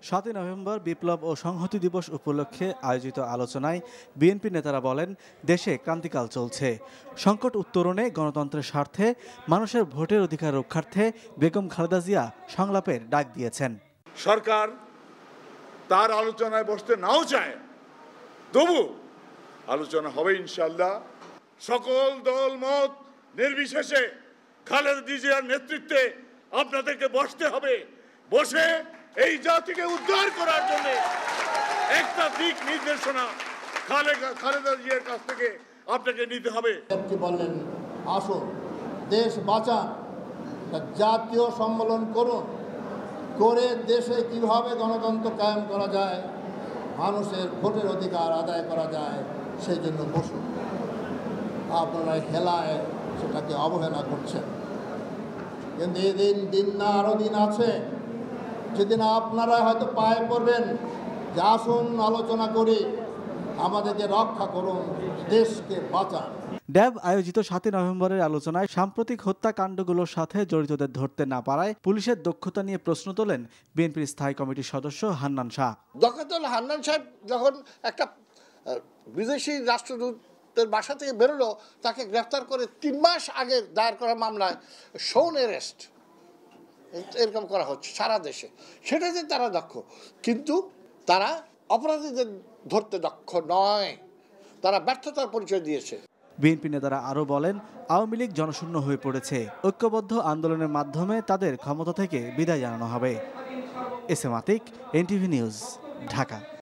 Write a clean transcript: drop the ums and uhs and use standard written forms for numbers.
7ই November বিপ্লব ও সংহতি দিবস উপলক্ষে আয়োজিত আলোচনায় বিএনপি নেতারা বলেন, দেশে ক্রান্তিকাল চলছে। সংকট উত্তরণে গণতন্ত্রের স্বার্থে মানুষের ভোটের অধিকার রক্ষার্থে বেগম খালেদা জিয়া সংলাপের ডাক দিয়েছেন। সরকার তার আলোচনায় বসতে নাও চায়, তবু আলোচনা হবে ইনশাআল্লাহ। সকল দল মত নির্বিশেষে খালেদা জিয়ার নেতৃত্বে আপনাদেরকে বসতে হবে। বসে এই জাতিকে উদ্ধার করার জন্য একটা দিক নির্দেশনা খালেদা জিয়ার কাছ থেকে আপনাকে নিতে হবে। বললেন, আসুন দেশ বাঁচান, জাতীয় সম্মেলন করুন, করে দেশে কিভাবে গণতন্ত্র কায়েম করা যায়, মানুষের ভোটের অধিকার আদায় করা যায়, সেই জন্য বসুন। আপনারা হেলায় সেটাকে অবহেলা করছেন। কিন্তু এদিন দিন না আরও দিন আছে, যেদিন আপনারা হয়তো পায়ে পড়বেন যে আসুন আলোচনা করি, আমাদেরকে রক্ষা করুন, দেশকে বাঁচান। ড্যাব আয়োজিত 7ই নভেম্বরের আলোচনায় সাম্প্রতিক হত্যাকাণ্ডগুলোর সাথে জড়িতদের ধরতে না পারায় পুলিশের দক্ষতা নিয়ে প্রশ্ন তোলেন বিএনপির স্থায়ী কমিটির সদস্য হান্নান শাহ। দক্ষতা হান্নান সাহেব যখন একটা বিদেশি রাষ্ট্রদূতের বাসা থেকে বেরোলো, তাকে গ্রেফতার করে 3 মাস আগে দায়ের করা মামলায় শোন অ্যারেস্ট এরকম করা হচ্ছে সারা দেশে। সেটাতে তারা দক্ষ, কিন্তু তারা অপরাধীদের ধরতে দক্ষ নয়, তারা ব্যর্থতার পরিচয় দিয়েছে। বিএনপি নেতারা আরও বলেন, আওয়ামী লীগ জনশূন্য হয়ে পড়েছে, ঐক্যবদ্ধ আন্দোলনের মাধ্যমে তাদের ক্ষমতা থেকে বিদায় জানানো হবে। S M Atik, NTV news, Dhaka.